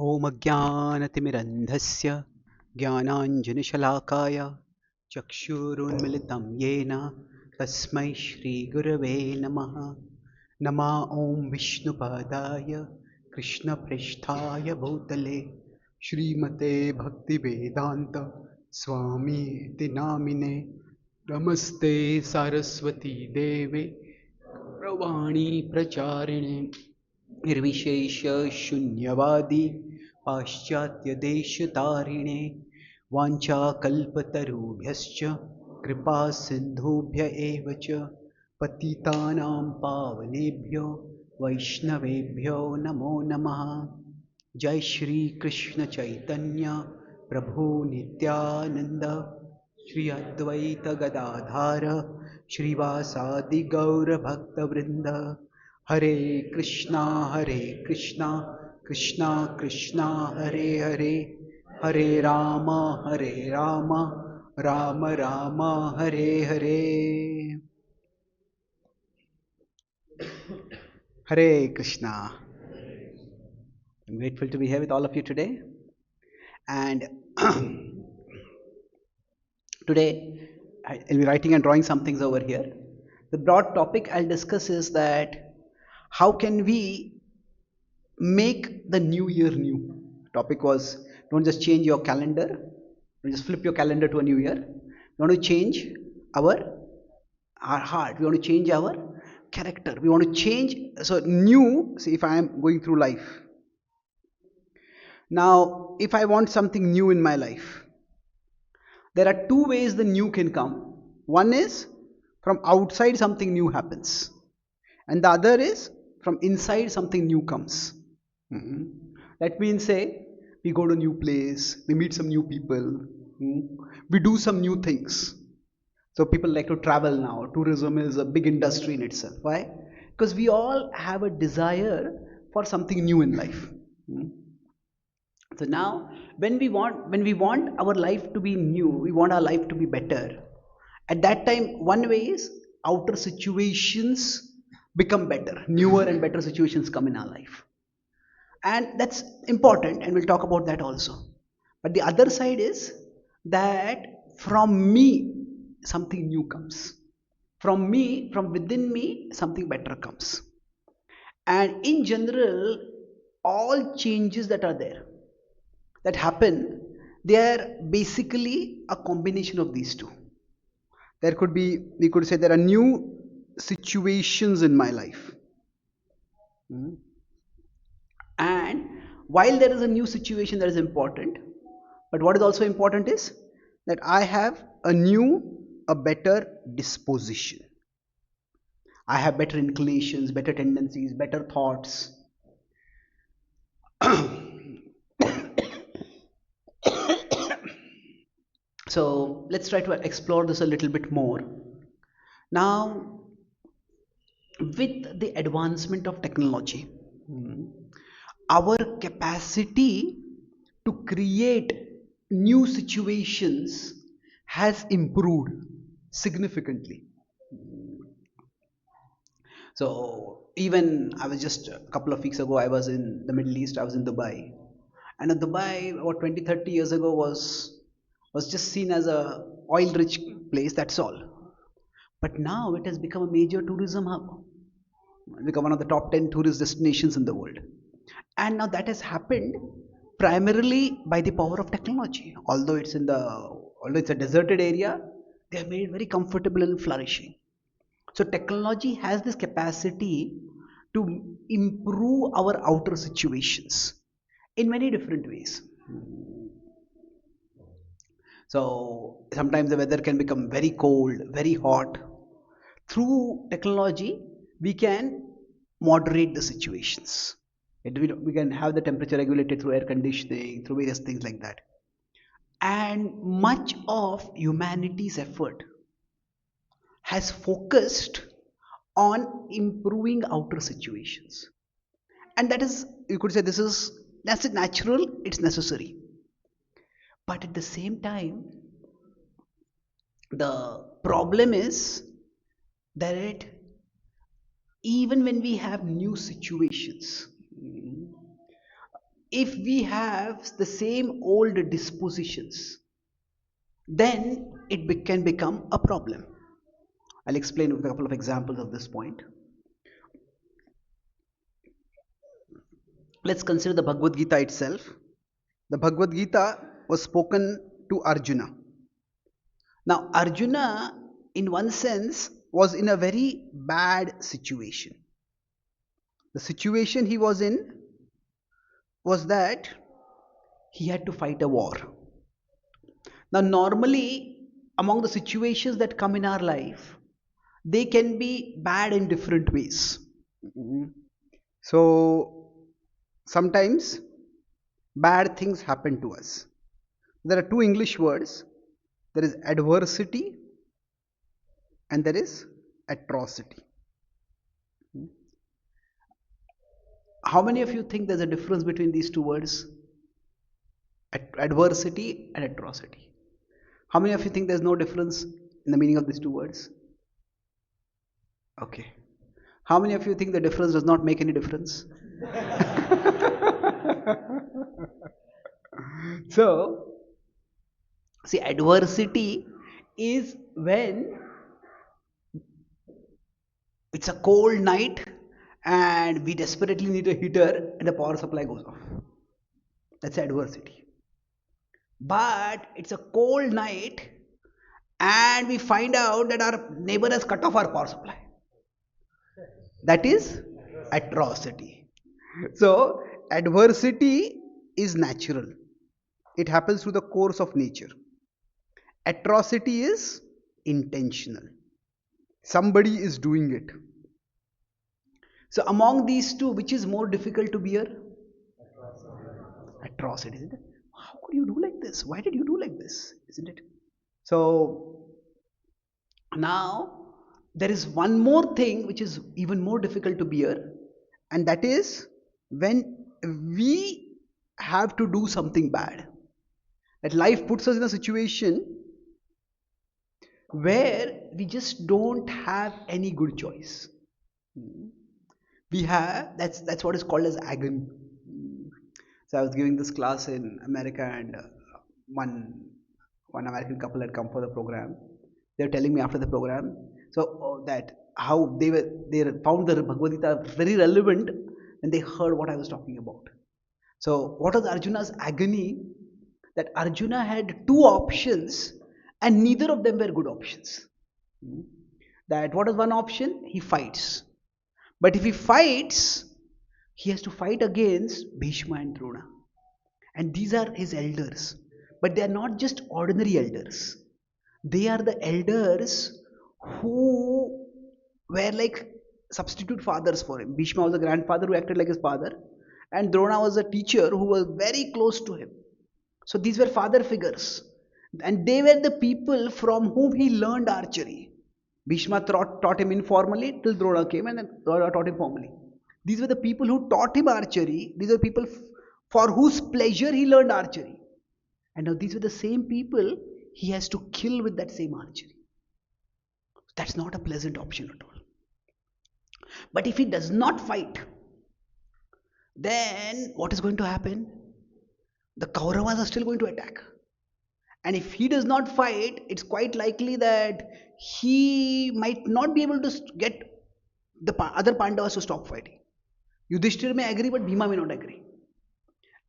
ॐ अज्ञानतिमिरन्धस्य ज्ञानाञ्जनशलाकाय चक्षुरुन्मिलितं येन तस्मै श्रीगुरवे नमः। नमा ॐ विष्णुपादाय कृष्णप्रेष्ठाय भूतले श्रीमते भक्तिवेदान्त स्वामी नामिने नमस्ते सारस्वती देवे प्रवाणी प्रचारिणे निर्विशेष शून्यवादी पाश्चात्यदेशतारिणे वाञ्छाकल्पतरुभ्यश्च कृपा सिन्धुभ्य एव च पतितानां पावनेभ्यो वैष्णवेभ्यो नमो नमः। जय श्री कृष्ण चैतन्य प्रभु नित्यानंद श्री अद्वैत गदाधार श्रीवासादि गौर भक्तवृंद। हरे कृष्णा कृष्णा कृष्णा हरे हरे, हरे Ram Ram Ram Hare Hare. Hare Krishna. I'm grateful to be here with all of you today. And today I'll be writing and drawing some things over here. The broad topic I'll discuss is that how can we make the new year new? Topic was, don't just change your calendar, don't just flip your calendar to a new year. We want to change our our heart, we want to change our character, we want to change. So new, see, if I am going through life now, if I want something new in my life, there are two ways the new can come. One is from outside something new happens, and the other is from inside something new comes. Mhm. That means, say, we go to a new place, we meet some new people, we do some new things. So people like to travel now. Tourism is a big industry in itself. Why? Because we all have a desire for something new in life. Mm. So now, when we want our life to be new, we want our life to be better. At that time, one way is outer situations become better, newer and better situations come in our life, and that's important, and we'll talk about that also. But the other side is that from me something new comes. From me, from within me, something better comes. And in general, all changes that are there that happen, they are basically a combination of these two. There could be, we could say, there are new situations in my life. Hmm. And while there is a new situation that is important, but what is also important is that I have a better disposition. I have better inclinations, better tendencies, better thoughts. So let's try to explore this a little bit more. Now, with the advancement of technology, our capacity to create new situations has improved significantly. So even I was just a couple of weeks ago, I was in the Middle East, I was in Dubai. And Dubai about 20, 30 years ago was just seen as a oil rich place, that's all. But now it has become a major tourism hub, become one of the top 10 tourist destinations in the world. And now that has happened primarily by the power of technology. Although it's a deserted area, they have made it very comfortable and flourishing. So technology has this capacity to improve our outer situations in many different ways. So sometimes the weather can become very cold, very hot. Through technology, we can moderate the situations. We can have the temperature regulated through air conditioning, through various things like that. And much of humanity's effort has focused on improving outer situations. And that is, you could say, that's it, natural, it's necessary. But at the same time, the problem is that even when we have new situations, if we have the same old dispositions, then can become a problem. I'll explain with a couple of examples of this point. Let's consider the Bhagavad Gita itself. The Bhagavad Gita was spoken to Arjuna. Now, Arjuna, in one sense, was in a very bad situation. The situation he was in was that he had to fight a war. Now, normally, among the situations that come in our life, they can be bad in different ways. Mhm. So, sometimes bad things happen to us. There are two English words, there is adversity and there is atrocity. How many of you think there's a difference between these two words? Adversity and atrocity. How many of you think there's no difference in the meaning of these two words? Okay. How many of you think the difference does not make any difference? So, see, adversity is when it's a cold night and we desperately need a heater and the power supply goes off. That's adversity. But it's a cold night and we find out that our neighbor has cut off our power supply. That is atrocity. So, adversity is natural, it happens through the course of nature. Atrocity is intentional, somebody is doing it. So, among these two, which is more difficult to bear? Atrocity, isn't it? How could you do like this? Why did you do like this? Isn't it? So, now there is one more thing which is even more difficult to bear, and that is when we have to do something bad. That life puts us in a situation where we just don't have any good choice. We have that's what is called as agony. So I was giving this class in America, and one American couple had come for the program. They were telling me after the program, so that how they found the Bhagavad Gita very relevant when they heard what I was talking about. So what was Arjuna's agony? That Arjuna had two options, and neither of them were good options. Hmm. That what is one option? He fights. But if he fights, he has to fight against Bhishma and Drona. And these are his elders. But they are not just ordinary elders. They are the elders who were like substitute fathers for him. Bhishma was a grandfather who acted like his father, and Drona was a teacher who was very close to him. So these were father figures. And they were the people from whom he learned archery. Bhishma taught him informally till Drona came, and then Drona taught him formally. These were the people who taught him archery. These are people for whose pleasure he learned archery. And now these were the same people he has to kill with that same archery. That's not a pleasant option at all. But if he does not fight, then what is going to happen? The Kauravas are still going to attack. And if he does not fight, it's quite likely that he might not be able to get the other Pandavas to stop fighting. Yudhishthir may agree, but Bhima may not agree.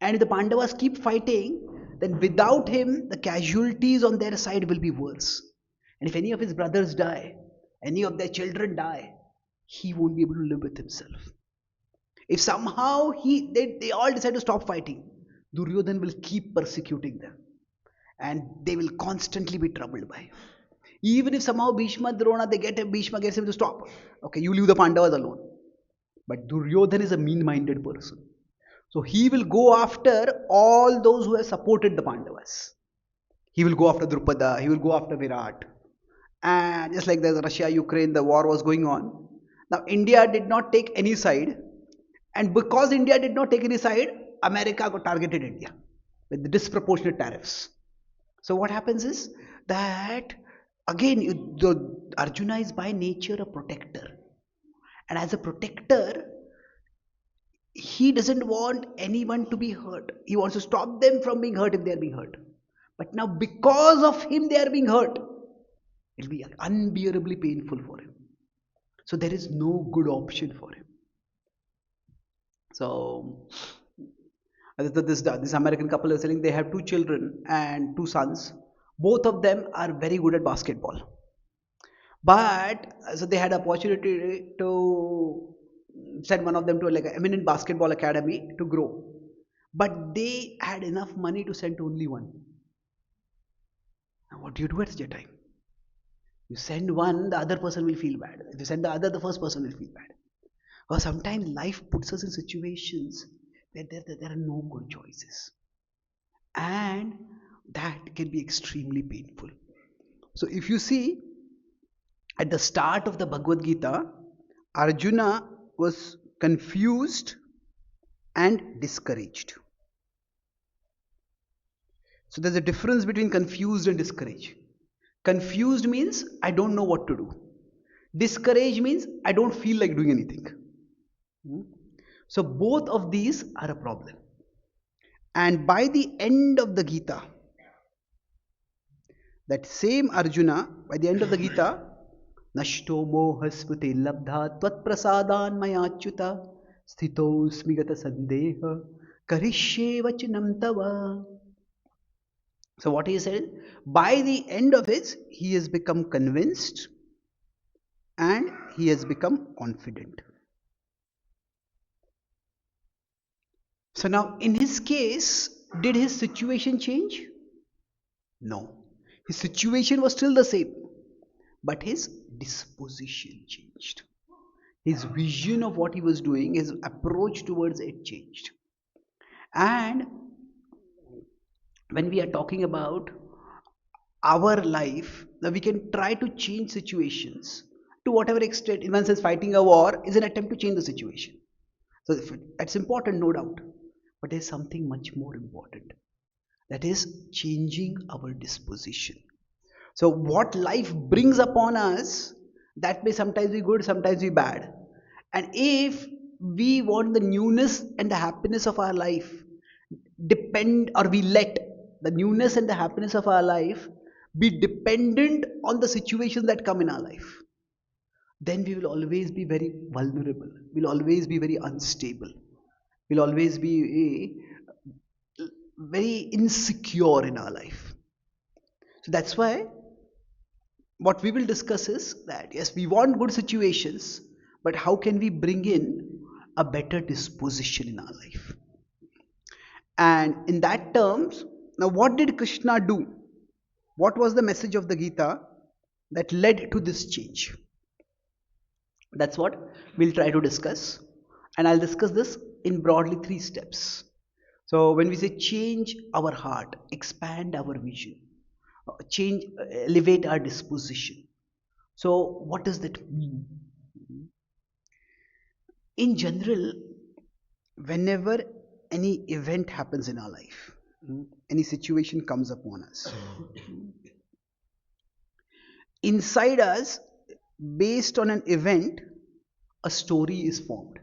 And if the Pandavas keep fighting, then without him, the casualties on their side will be worse. And if any of his brothers die, any of their children die, he won't be able to live with himself. If somehow they all decide to stop fighting, Duryodhan will keep persecuting them. And they will constantly be troubled by him. Even if somehow Bhishma, Drona, Bhishma gets him to stop. Okay, you leave the Pandavas alone. But Duryodhan is a mean-minded person. So he will go after all those who have supported the Pandavas. He will go after Drupada, he will go after Virat. And just like the Russia-Ukraine, the war was going on. Now India did not take any side. And because India did not take any side, America got targeted India with the disproportionate tariffs. So what happens is that again Arjuna is by nature a protector, and as a protector He doesn't want anyone to be hurt. He wants to stop them from being hurt if they are being hurt. But now, because of him, they are being hurt. It will be unbearably painful for him. So there is no good option for him. So this American couple is saying they have two children and two sons. Both of them are very good at basketball. But so they had opportunity to send one of them to like an eminent basketball academy to grow. But they had enough money to send only one. Now what do you do at such a time? You send one, the other person will feel bad. If you send the other, the first person will feel bad. Or sometimes life puts us in situations where there are no good choices. And that can be extremely painful. So if you see at the start of the Bhagavad Gita, Arjuna was confused and discouraged. So there's a difference between confused and discouraged. Confused means I don't know what to do. Discouraged means I don't feel like doing anything. So both of these are a problem. And by the end of the Gita, that same Arjuna, by the end of the Gita, Nashto mohasmriti labdha tvat prasadan mayachyuta sthitosmi gata sandeha karishye vachanam tava. So what he said, by the end of it, he has become convinced and he has become confident. So now in his case, did his situation change? No. His situation was still the same, but his disposition changed. His vision of what he was doing, his approach towards it changed. And when we are talking about our life, now we can try to change situations to whatever extent. In one sense, fighting a war is an attempt to change the situation. So that's important, no doubt. But there's something much more important. That is changing our disposition. So what life brings upon us, that may sometimes be good, sometimes be bad. And if we want the newness and the happiness of our life depend, or we let the newness and the happiness of our life be dependent on the situations that come in our life, then we will always be very vulnerable. We'll always be very unstable. We'll always be very insecure in our life. So that's why what we will discuss is that yes, we want good situations, but how can we bring in a better disposition in our life? And in that terms, now what did Krishna do? What was the message of the Gita that led to this change? That's what we'll try to discuss. And I'll discuss this in broadly 3 steps. So when we say change our heart, expand our vision, change, elevate our disposition. So what does that mean? In general, whenever any event happens in our life, any situation comes upon us, inside us, based on an event, a story is formed.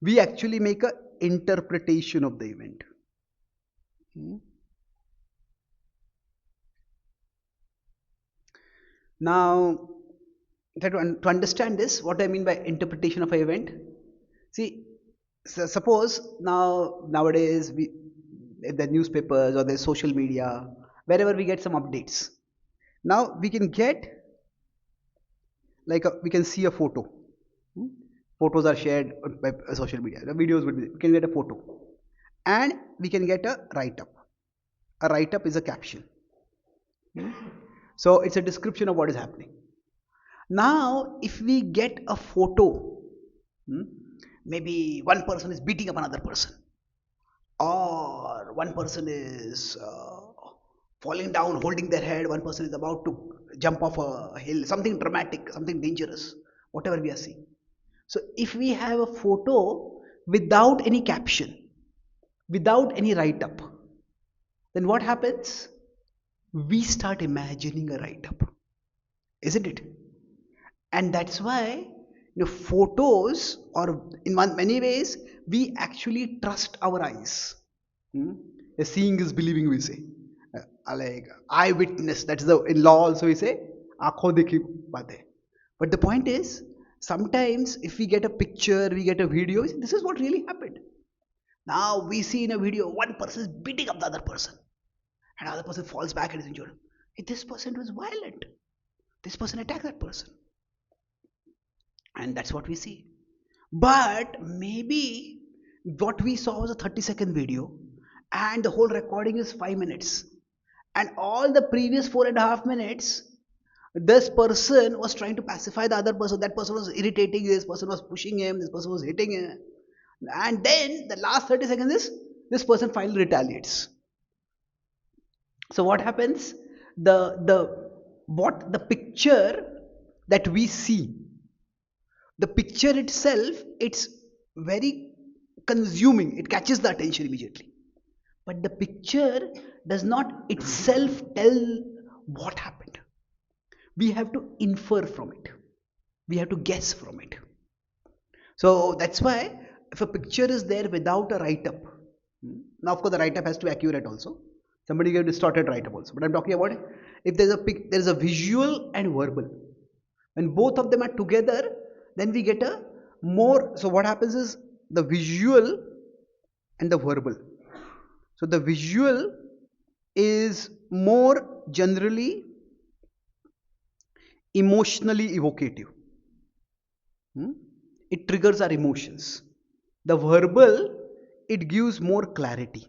We actually make an interpretation of the event. Now, to understand this, what I mean by interpretation of an event, see, so suppose nowadays we, the newspapers or the social media, wherever we get some updates, now we can get we can see a photo. Photos are shared by social media. The videos would be, we can get a photo, and we can get a write up. A write up is a caption. So it's a description of what is happening. Now, if we get a photo, maybe one person is beating up another person, or one person is falling down, holding their head, one person is about to jump off a hill, something dramatic, something dangerous, whatever we are seeing. So, if we have a photo without any caption, without any write up, then what happens? We start imagining a write up, isn't it? And that's why photos, or in many ways, we actually trust our eyes. Hmm? Seeing is believing, we say. Like eyewitness, that's the in law also we say, आँखों देखी बातें. But the point is, sometimes if we get a picture, we get a video, this is what really happened. Now we see in a video one person is beating up the other person, and the other person falls back and is injured. Hey, this person was violent. This person attacked that person, and that's what we see. But maybe what we saw was a 30-second video, and the whole recording is 5 minutes, and all the previous 4.5 minutes, this person was trying to pacify the other person. That person was irritating, this person was pushing him, this person was hitting him, and then the last 30 seconds is this person finally retaliates. So what happens? The picture that we see, the picture itself, it's very consuming. It catches the attention immediately. But the picture does not itself tell what happened. We have to infer from it. We have to guess from it. So that's why if a picture is there without a write-up, now of course the write-up has to be accurate also. Somebody gave distorted write-up also. But I'm talking about if there's a visual and verbal. When both of them are together, then we get a more. So what happens is the visual and the verbal. So the visual is more generally emotionally evocative. Hmm? It triggers our emotions. The verbal, it gives more clarity.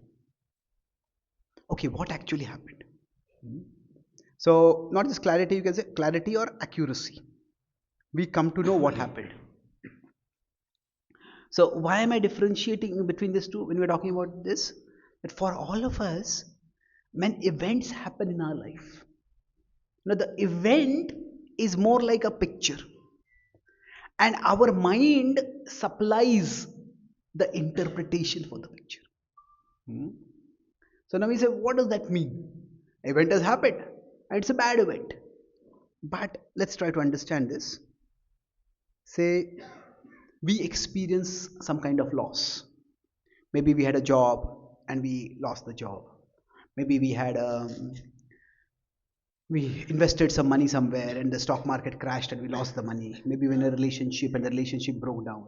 Okay, what actually happened? Hmm? So, not just clarity, you can say clarity or accuracy. We come to know what happened. So, why am I differentiating between these two when we're talking about this? That for all of us, when events happen in our life, the event is more like a picture, and our mind supplies the interpretation for the picture. Hmm? So now we say, what does that mean? Event has happened, and it's a bad event. But let's try to understand this. Say we experience some kind of loss. Maybe we had a job and we lost the job. Maybe we invested some money somewhere and the stock market crashed and we lost the money. Maybe we're in a relationship and the relationship broke down.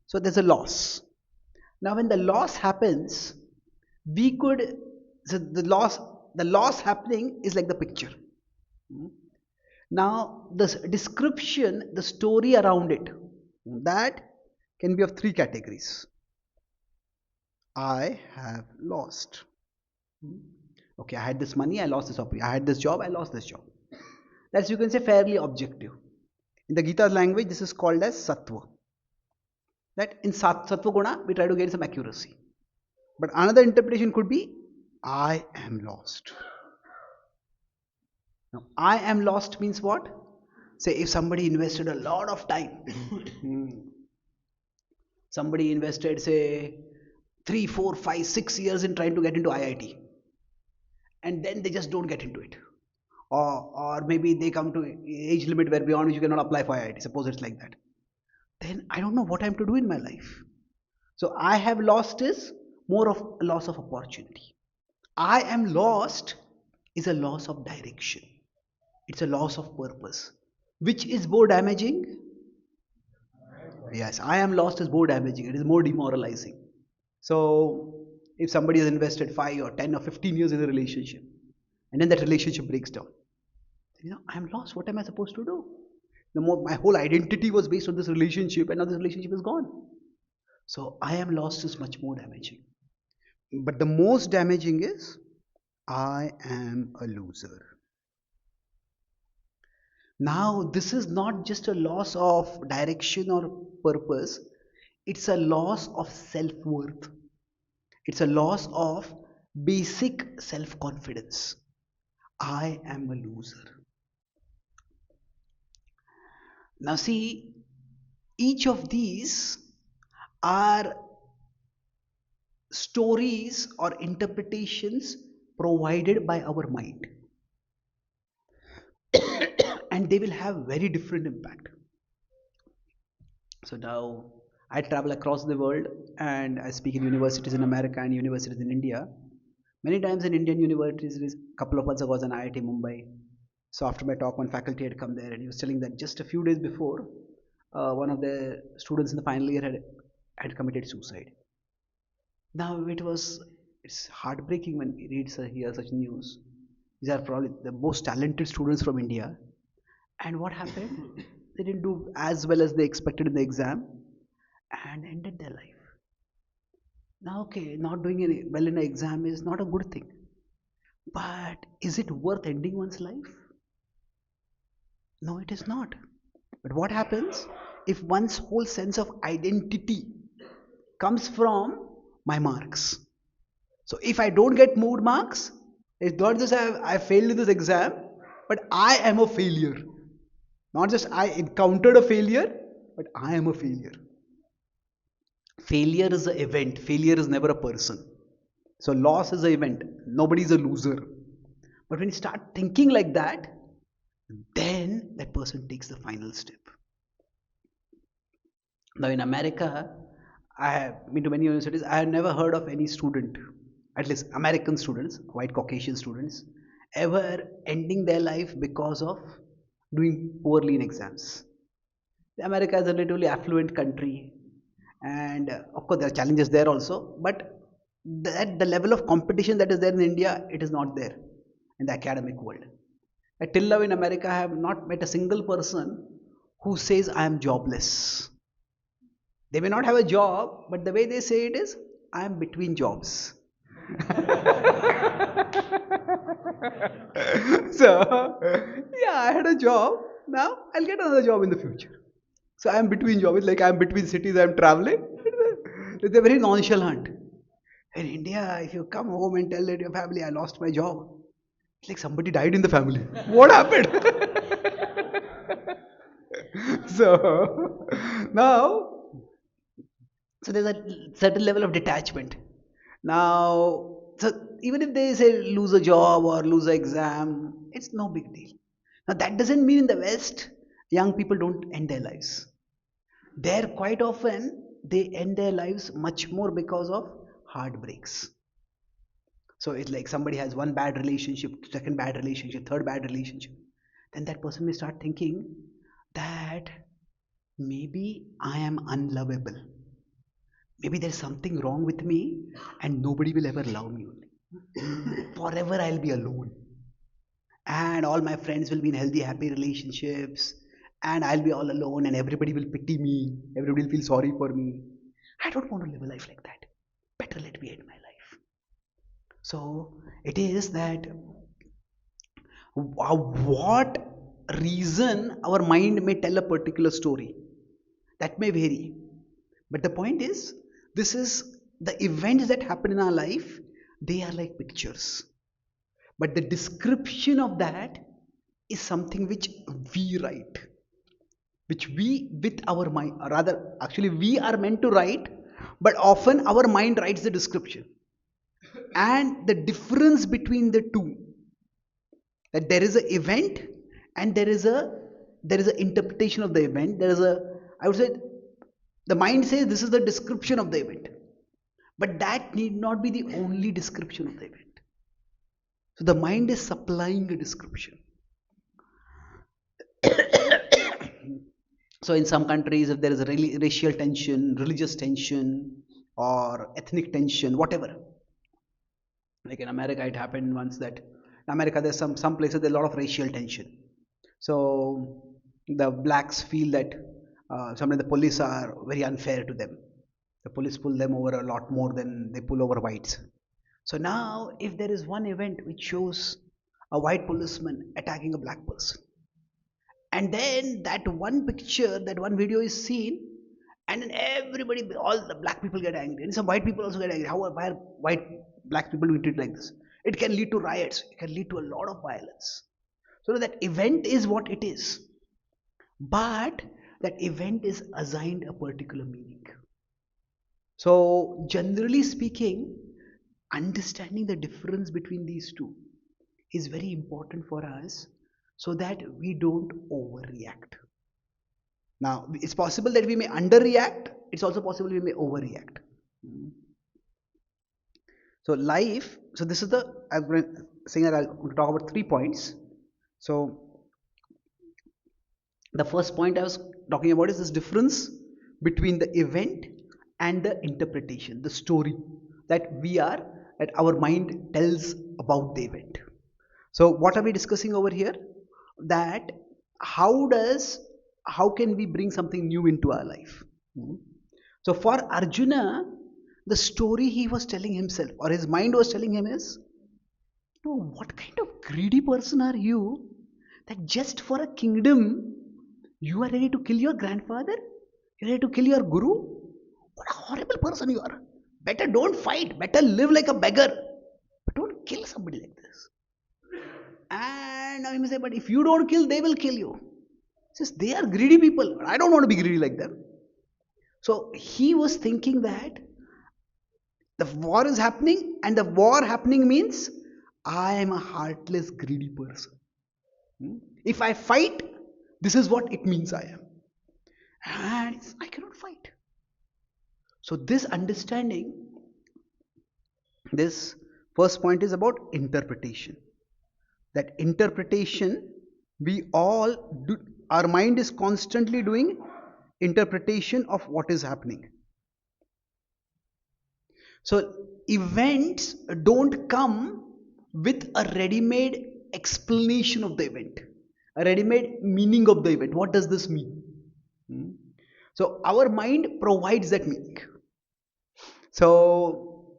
So there's a loss. Now when the loss happens, we could so the loss happening is like the picture. Hmm? Now the description, the story around it, that can be of three categories. I have lost. Hmm? Okay, I had this money, I lost this opportunity. I had this job, I lost this job. That's, you can say, fairly objective. In the Gita language, this is called as sattva. That in sattva guna, we try to get some accuracy. But another interpretation could be, I am lost. Now, I am lost means what? Say if somebody invested a lot of time, somebody invested, say, 3, 4, 5, 6 years in trying to get into IIT, and then they just don't get into it. Or maybe they come to age limit where beyond which you cannot apply for IIT. Suppose it's like that. Then I don't know what I'm to do in my life. So I have lost is more of a loss of opportunity. I am lost is a loss of direction. It's a loss of purpose. Which is more damaging? Yes, I am lost is more damaging. It is more demoralizing. So if somebody has invested 5 or 10 or 15 years in a relationship, and then that relationship breaks down, I'm lost. What am I supposed to do? My whole identity was based on this relationship, and now this relationship is gone. So I am lost is much more damaging. But the most damaging is I am a loser. Now, this is not just a loss of direction or purpose, it's a loss of self worth. It's a loss of basic self confidence. I am a loser. Now, see, each of these are stories or interpretations provided by our mind, and they will have very different impact. So now I travel across the world and I speak in universities in America and universities in India. Many times in Indian universities, a couple of months ago I was in IIT Mumbai. So after my talk, one faculty had come there and he was telling that just a few days before, one of the students in the final year had committed suicide. Now it's heartbreaking when we hear such news. These are probably the most talented students from India. And what happened? They didn't do as well as they expected in the exam and ended their life. Now, okay, not doing any well in an exam is not a good thing. But is it worth ending one's life? No, it is not. But what happens if one's whole sense of identity comes from my marks? So if I don't get more marks, it's not just I failed in this exam, but I am a failure. Not just I encountered a failure, but I am a failure. Failure is an event, failure is never a person. So loss is an event, nobody is a loser. But when you start thinking like that, then that person takes the final step. Now in America, I have been to many universities. I have never heard of any student, at least American students, white Caucasian students, ever ending their life because of doing poorly in exams. America is a relatively affluent country, and of course there are challenges there also. But the level of competition that is there in India, it is not there in the academic world. Till now in America, I have not met a single person who says I am jobless. They may not have a job, but the way they say it is, I am between jobs. So, yeah, I had a job. Now I'll get another job in the future. So I'm between jobs. It's like I'm between cities. I'm traveling. They're very nonchalant. In India, if you come home and tell your family, I lost my job, it's like somebody died in the family. What happened? So now, so there's a certain level of detachment. Now, so even if they say lose a job or lose an exam, it's no big deal. Now that doesn't mean in the West, young people don't end their lives. There, quite often, they end their lives much more because of heartbreaks. So it's like somebody has one bad relationship, second bad relationship, third bad relationship. Then that person may start thinking that maybe I am unlovable. Maybe there's something wrong with me and nobody will ever love me. Forever I'll be alone. And all my friends will be in healthy, happy relationships. And I'll be all alone and everybody will pity me. Everybody will feel sorry for me. I don't want to live a life like that. Better let me end my life. So it is that what reason our mind may tell a particular story. That may vary. But the point is, this is the events that happen in our life, they are like pictures. But the description of that is something which we write, which we with our mind, or rather, actually, we are meant to write, but often our mind writes the description. And the difference between the two, that there is an event and there is an interpretation of the event. There is a, I would say, the mind says this is the description of the event, but that need not be the only description of the event. So the mind is supplying a description. So in some countries, if there is a racial tension, religious tension, or ethnic tension, whatever, like in America, it happened once that in America there's some places there's a lot of racial tension. So the blacks feel that sometimes the police are very unfair to them. The police pull them over a lot more than they pull over whites. So now, if there is one event which shows a white policeman attacking a black person, and then that one picture, that one video is seen, and then everybody, all the black people get angry, and some white people also get angry. Why are white black people being treated like this? It can lead to riots. It can lead to a lot of violence. So that event is what it is, but that event is assigned a particular meaning. So generally speaking, understanding the difference between these two is very important for us so that we don't overreact. Now it's possible that we may underreact, it's also possible we may overreact. So life, so this is the, I'm saying that I'll talk about 3 points. So the first point I was talking about is this difference between the event and the interpretation, the story that that our mind tells about the event. So what are we discussing over here? That how does, how can we bring something new into our life? Hmm. So for Arjuna, the story he was telling himself or his mind was telling him is, no, what kind of greedy person are you that just for a kingdom you are ready to kill your grandfather? You're ready to kill your guru? What a horrible person you are. Better don't fight. Better live like a beggar. But don't kill somebody like this. And now you may say, but if you don't kill, they will kill you. He says, they are greedy people. I don't want to be greedy like them. So he was thinking that the war is happening, and the war happening means I am a heartless, greedy person. If I fight, this is what it means I am. And I cannot fight. So this understanding, this first point is about interpretation. That interpretation, we all do, our mind is constantly doing interpretation of what is happening. So events don't come with a ready-made explanation of the event, a ready-made meaning of the event. What does this mean? So our mind provides that meaning. So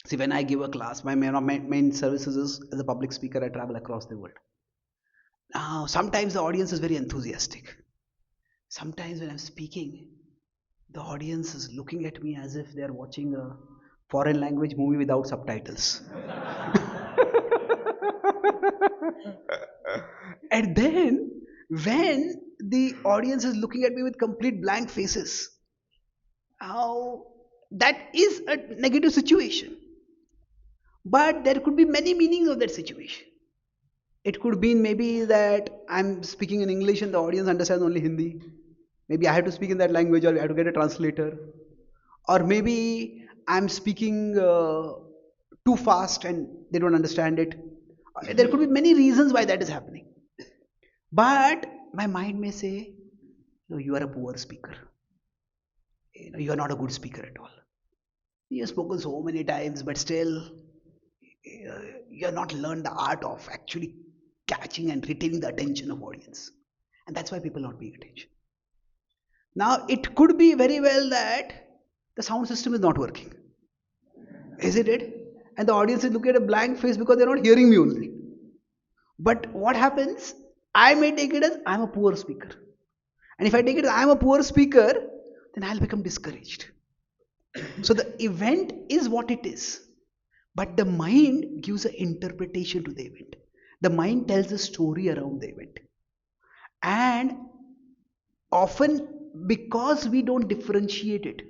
see, when I give a class, my main services is as a public speaker. I travel across the world. Now sometimes the audience is very enthusiastic. Sometimes when I'm speaking, the audience is looking at me as if they are watching a foreign language movie without subtitles. And then when the audience is looking at me with complete blank faces, how that is a negative situation. But there could be many meanings of that situation. It could be maybe that I'm speaking in English and the audience understands only Hindi. Maybe I have to speak in that language, or I have to get a translator. Or maybe I'm speaking too fast and they don't understand it. There could be many reasons why that is happening. But my mind may say, no, you are a poor speaker. You are not a good speaker at all. You have spoken so many times, but still you have not learned the art of actually catching and retaining the attention of audience. And that's why people are not paying attention. Now it could be very well that the sound system is not working. Isn't it? And the audience is looking at a blank face because they're not hearing me only. But what happens? I may take it as I'm a poor speaker. And if I take it as I'm a poor speaker, then I'll become discouraged. So the event is what it is. But the mind gives an interpretation to the event. The mind tells a story around the event. And often, because we don't differentiate it,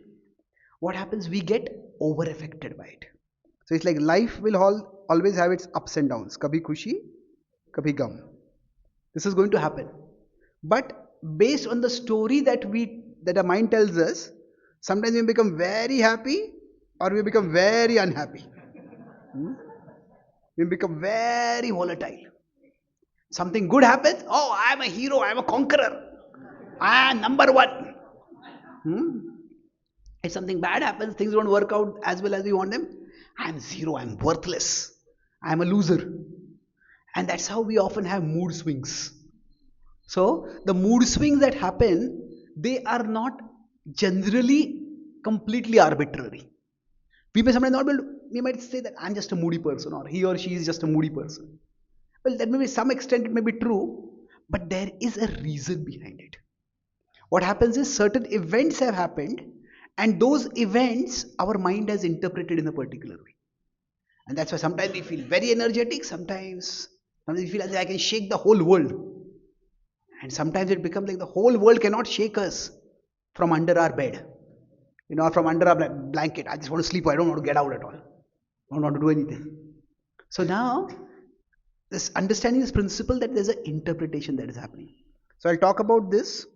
what happens? We get over affected by it. So it's like life will always have its ups and downs. Kabhi khushi, kabhi gum. This is going to happen. But based on the story that the mind tells us, sometimes we become very happy or we become very unhappy. We become very volatile. Something good happens, oh, I am a hero, I am a conqueror, I am number one. If something bad happens, things don't work out as well as we want them, I am zero, I am worthless, I am a loser. And that's how we often have mood swings. So the mood swings that happen, they are not generally completely arbitrary. We may sometimes not be able to, we might say that I'm just a moody person, or he or she is just a moody person. Well, that may be some extent it may be true, but there is a reason behind it. What happens is certain events have happened, and those events our mind has interpreted in a particular way. And that's why sometimes we feel very energetic, sometimes we feel as if I can shake the whole world. And sometimes it becomes like the whole world cannot shake us from under our bed, or from under our blanket. I just want to sleep, I don't want to get out at all. I don't want to do anything. So now, this understanding this principle that there's an interpretation that is happening. So I'll talk about this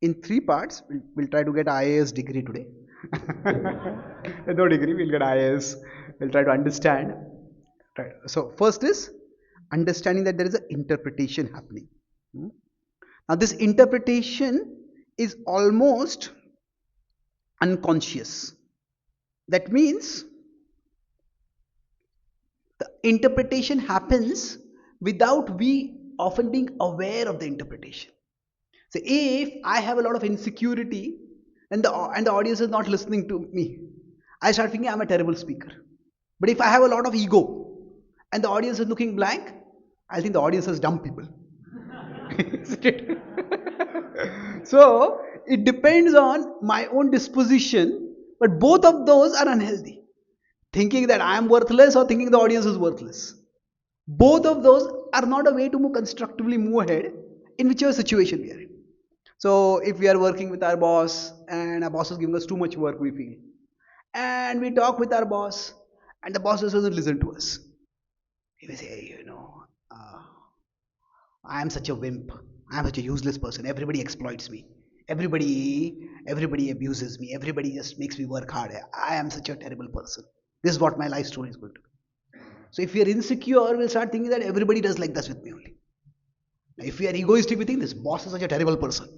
in three parts. We'll try to get IAS degree today. No degree, we'll get IAS. We'll try to understand. Right. So first is understanding that there is an interpretation happening. Hmm? Now this interpretation is almost unconscious. That means the interpretation happens without we often being aware of the interpretation. So if I have a lot of insecurity and the audience is not listening to me, I start thinking I'm a terrible speaker. But if I have a lot of ego and the audience is looking blank, I think the audience is dumb people. Isn't it? So it depends on my own disposition, but both of those are unhealthy. Thinking that I am worthless or thinking the audience is worthless. Both of those are not a way to move constructively move ahead in whichever situation we are in. So if we are working with our boss and our boss is giving us too much work, we feel, and we talk with our boss, and the boss doesn't listen to us. He will say, "Hey, I am such a wimp. I am such a useless person. Everybody exploits me. Everybody abuses me. Everybody just makes me work hard. I am such a terrible person. This is what my life story is going to be." So if we are insecure, we'll start thinking that everybody does like this with me only. Now, if we are egoistic, we think this boss is such a terrible person.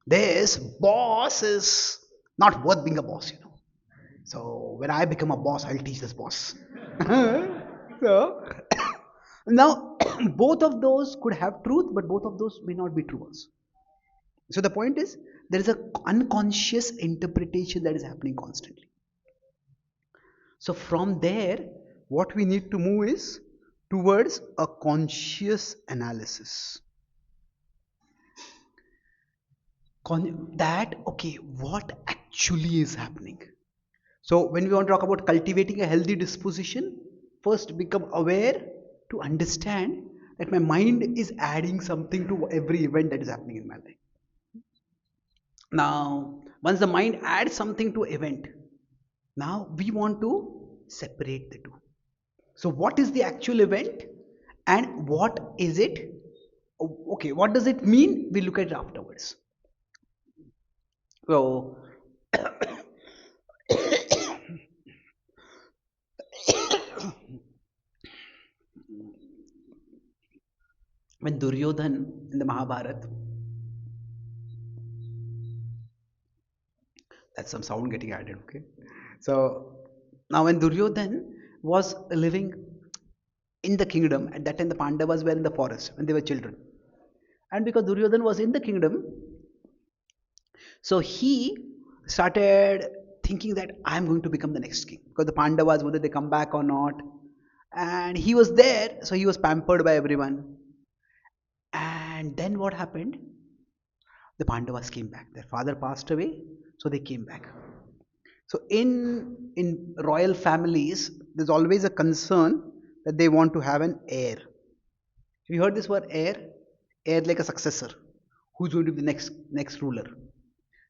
This boss is not worth being a boss. So when I become a boss, I'll teach this boss. So now both of those could have truth, but both of those may not be true also. So the point is there is an unconscious interpretation that is happening constantly. So from there, what we need to move is towards a conscious analysis. That, okay, what actually is happening? So when we want to talk about cultivating a healthy disposition, first become aware to understand that my mind is adding something to every event that is happening in my life. Now, once the mind adds something to event, now we want to separate the two. So what is the actual event and what is it? Okay, what does it mean? We look at it afterwards. So when Duryodhan in the Mahabharata, that's some sound getting added, okay? So now when Duryodhan was living in the kingdom, at that time the Pandavas were in the forest when they were children. And because Duryodhan was in the kingdom, so he started thinking that I'm going to become the next king. Because the Pandavas, whether they come back or not. And he was there, so he was pampered by everyone. And then what happened? The Pandavas came back. Their father passed away, so they came back. So in royal families, there's always a concern that they want to have an heir. Have you heard this word heir? Heir like a successor. Who's going to be the next ruler?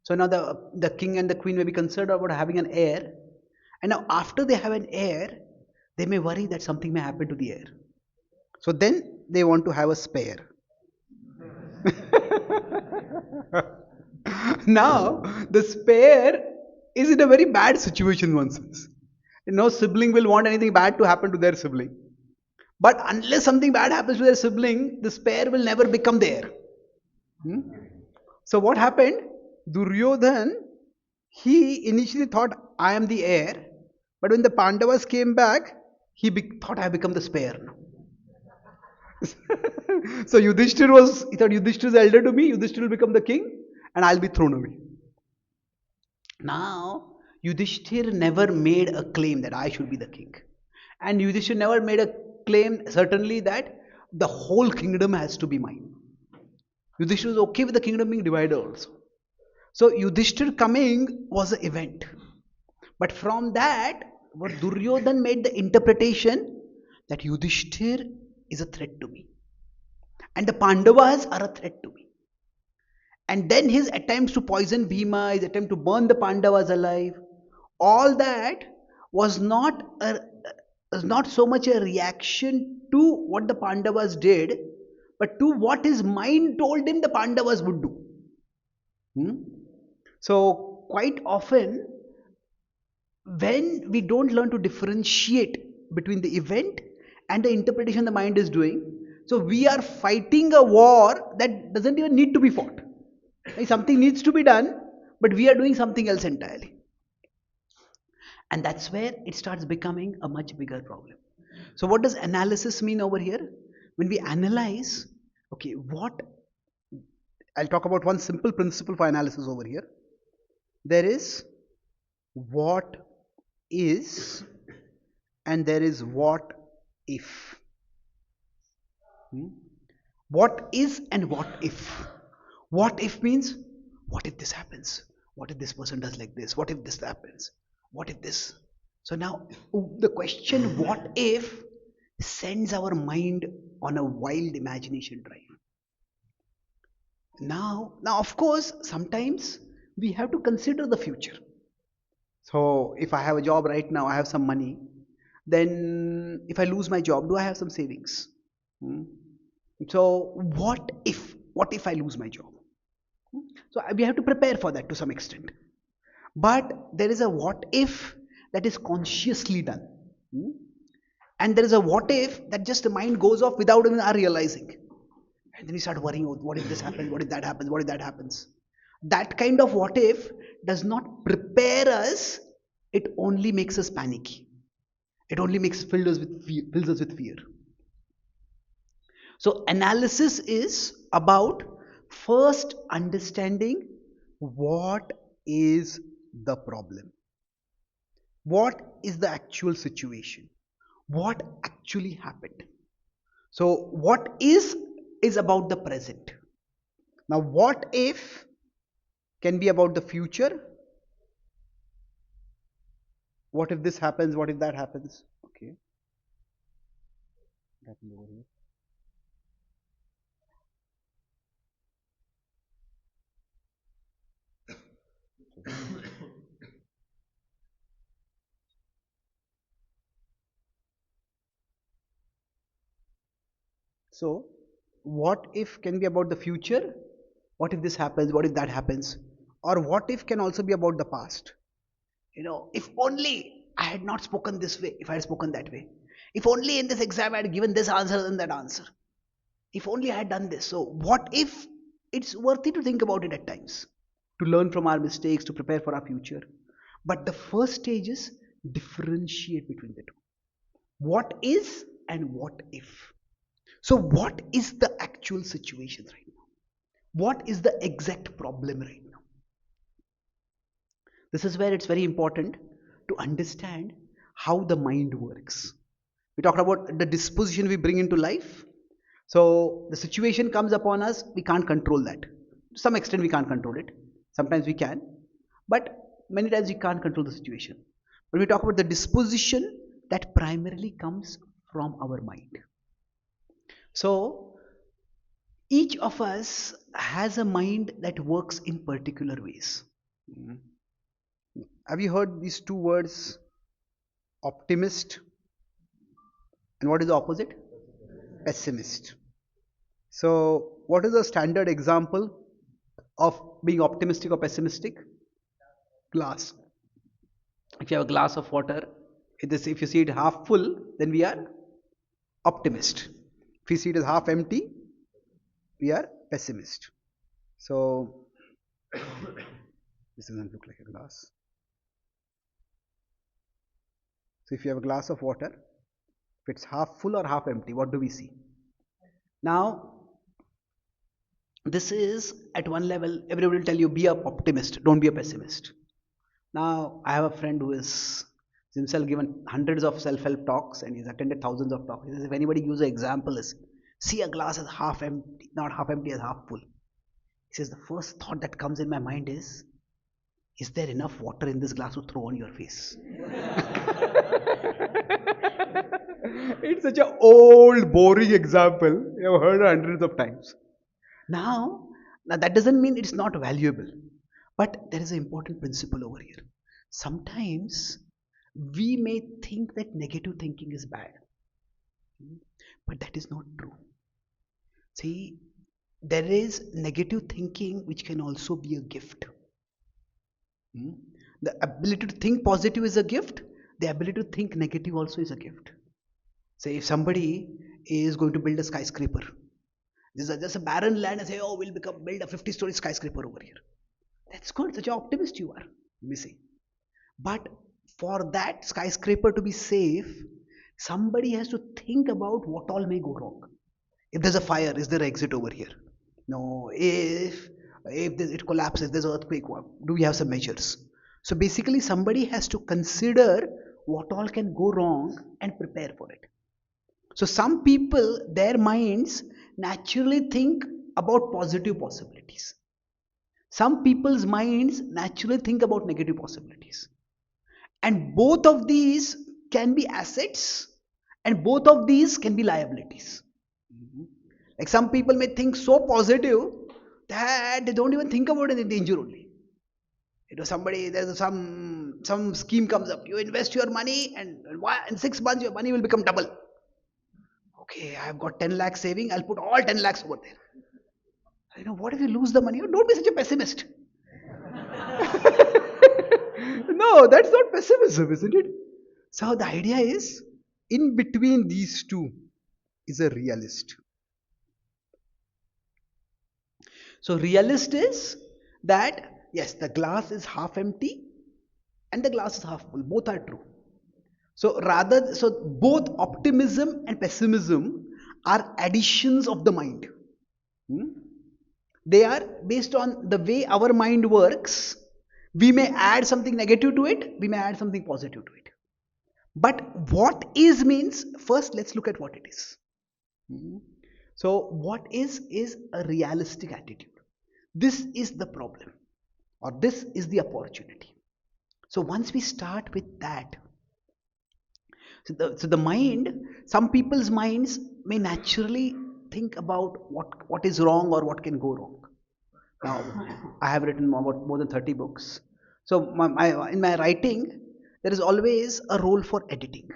So now the king and the queen may be concerned about having an heir. And now after they have an heir, they may worry that something may happen to the heir. So then they want to have a spare. Now the spare is in a very bad situation, one sense. No sibling will want anything bad to happen to their sibling. But unless something bad happens to their sibling, the spare will never become there. Hmm? So what happened? Duryodhan, he initially thought, I am the heir. But when the Pandavas came back, thought I have become the spare now. So he thought Yudhishthir is elder to me, Yudhishthir will become the king and I'll be thrown away. Now, Yudhishthir never made a claim that I should be the king. And Yudhishthir never made a claim, certainly, that the whole kingdom has to be mine. Yudhishthir was okay with the kingdom being divided also. So Yudhishthir coming was an event. But from that, what Duryodhan made the interpretation that Yudhishthir is a threat to me. And the Pandavas are a threat to me. And then his attempts to poison Bhima, his attempt to burn the Pandavas alive, all that was not so much a reaction to what the Pandavas did, but to what his mind told him the Pandavas would do. Hmm? So, quite often, when we don't learn to differentiate between the event and the interpretation the mind is doing, so we are fighting a war that doesn't even need to be fought. Like something needs to be done, but we are doing something else entirely. And that's where it starts becoming a much bigger problem. So, what does analysis mean over here? When we analyze, okay, what I'll talk about one simple principle for analysis over here. There is what is, and there is what if. Hmm? What is and what if. What if means, what if this happens? What if this person does like this? What if this happens? What if this? So now the question what if sends our mind on a wild imagination drive. Now of course, sometimes we have to consider the future. So if I have a job right now, I have some money. Then if I lose my job, do I have some savings? Hmm? So what if? What if I lose my job? Hmm? So we have to prepare for that to some extent. But there is a what if that is consciously done. Hmm? And there is a what if that just the mind goes off without even our realizing. And then we start worrying, oh, what if this happens? What if that happens? What if that happens? That kind of what if does not prepare us, it only makes us panicky. It only makes fills us with fear. So analysis is about first understanding what is the problem, what is the actual situation, what actually happened. So what is about the present. Now what if can be about the future. What if this happens? What if that happens? Okay, that over here. So, what if can be about the future? What if this happens? What if that happens? Or what if can also be about the past? If only I had not spoken this way, if I had spoken that way. If only in this exam I had given this answer than that answer. If only I had done this. So, what if it's worthy to think about it at times, to learn from our mistakes, to prepare for our future. But the first stage is differentiate between the two. What is and what if. So, what is the actual situation right now? What is the exact problem right now? This is where it's very important to understand how the mind works. We talked about the disposition we bring into life. So, the situation comes upon us, we can't control that. To some extent, we can't control it. Sometimes we can, but many times we can't control the situation. When we talk about the disposition, that primarily comes from our mind. So, each of us has a mind that works in particular ways. Mhm. Have you heard these two words, optimist, and what is the opposite? Pessimist. So, what is a standard example of being optimistic or pessimistic? Glass. If you have a glass of water, if you see it half full, then we are optimist. If you see it as half empty, we are pessimist. So, this doesn't look like a glass. So, if you have a glass of water, if it's half full or half empty, what do we see? Now, this is at one level, everybody will tell you be an optimist, don't be a pessimist. Now, I have a friend who is himself given hundreds of self-help talks and he's attended thousands of talks. He says, if anybody gives an example is see a glass as half empty, not half empty as half full. He says, the first thought that comes in my mind is there enough water in this glass to throw on your face? It's such an old, boring example. You have heard it hundreds of times. Now that doesn't mean it's not valuable, but there is an important principle over here. Sometimes we may think that negative thinking is bad, but that is not true. See, there is negative thinking which can also be a gift. Hmm? The ability to think positive is a gift. The ability to think negative also is a gift. Say if somebody is going to build a skyscraper, this is just a barren land and say, oh, we'll build a 50-story skyscraper over here. That's good. Such an optimist you are. Missing. But for that skyscraper to be safe, somebody has to think about what all may go wrong. If there's a fire, is there an exit over here? No. If it collapses, there's an earthquake. Do we have some measures? So basically, somebody has to consider what all can go wrong and prepare for it. So some people, their minds naturally think about positive possibilities. Some people's minds naturally think about negative possibilities. And both of these can be assets and both of these can be liabilities. Mhm. Like some people may think so positive that they don't even think about any danger only. Somebody there's some scheme comes up. You invest your money and in 6 months your money will become double. Okay, I've got 10 lakhs saving. I'll put all 10 lakhs over there. What if you lose the money? Don't be such a pessimist. No, that's not pessimism, isn't it? So the idea is, in between these two is a realist. So realist is that yes, the glass is half empty and the glass is half full. Both are true. So both optimism and pessimism are additions of the mind. Hmm? They are based on the way our mind works. We may add something negative to it, we may add something positive to it. But what is means, first let's look at what it is. Mhm. So, what is a realistic attitude? This is the problem, or this is the opportunity. So, once we start with that, so the mind, some people's minds may naturally think about what is wrong or what can go wrong. Now, I have written about more than 30 books. So, in my writing, there is always a role for editing.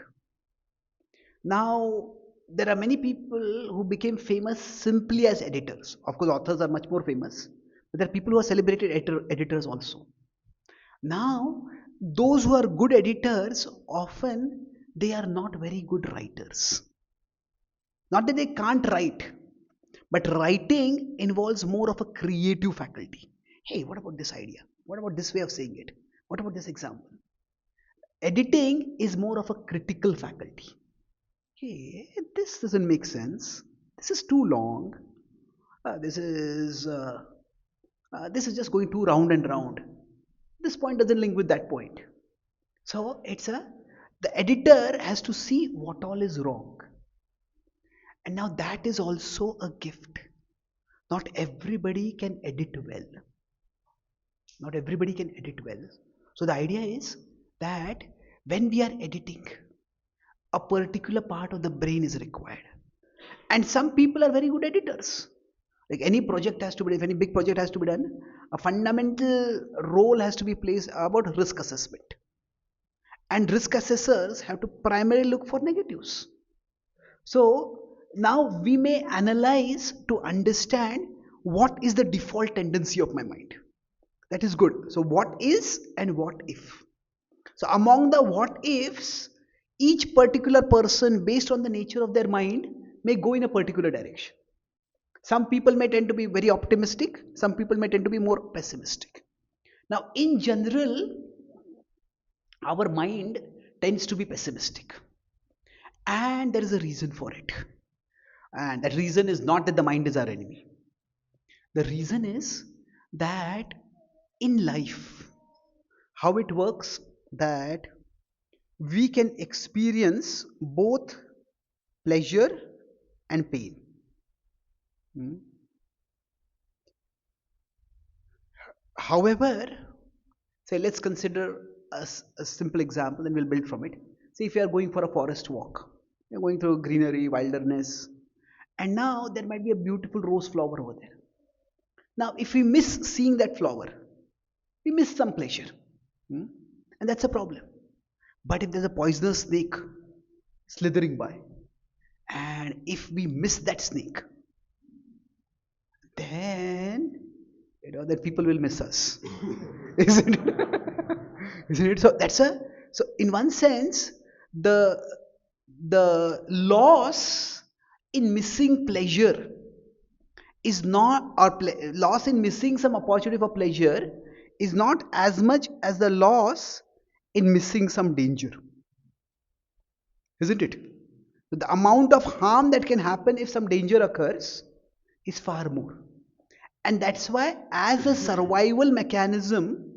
Now, there are many people who became famous simply as editors. Of course, authors are much more famous, but there are people who are celebrated editors also. Now, those who are good editors often they are not very good writers. Not that they can't write, but writing involves more of a creative faculty. Hey, what about this idea? What about this way of saying it? What about this example? Editing is more of a critical faculty. Hey, this doesn't make sense. This is too long. Uh, this is uh, this is just going too round and round. This point doesn't link with that point. So the editor has to see what all is wrong, and now that is also a gift. Not everybody can edit well. Not everybody can edit well. So the idea is that when we are editing, a particular part of the brain is required. And some people are very good editors. Like any project has to be, if any big project has to be done, a fundamental role has to be placed about risk assessment. And risk assessors have to primarily look for negatives. So now we may analyze to understand what is the default tendency of my mind. That is good. So what is and what if. So among the what ifs, each particular person based on the nature of their mind may go in a particular direction. Some people may tend to be very optimistic, some people may tend to be more pessimistic. Now, in general, our mind tends to be pessimistic, and there is a reason for it. And that reason is not that the mind is our enemy. The reason is that in life, how it works that we can experience both pleasure and pain. Hmm. However, say let's consider a simple example and we'll build from it. See if you are going for a forest walk, you're going through greenery, wilderness, and now there might be a beautiful rose flower over there. Now, if we miss seeing that flower, we miss some pleasure, hmm? And that's a problem. But if there's a poisonous snake slithering by, and if we miss that snake, then then people will miss us, isn't it? Isn't it? So that's a so in one sense the the loss in missing pleasure is not or loss in missing some opportunity for pleasure is not as much as the loss in missing some danger, isn't it? The amount of harm that can happen if some danger occurs is far more. And that's why, as a survival mechanism,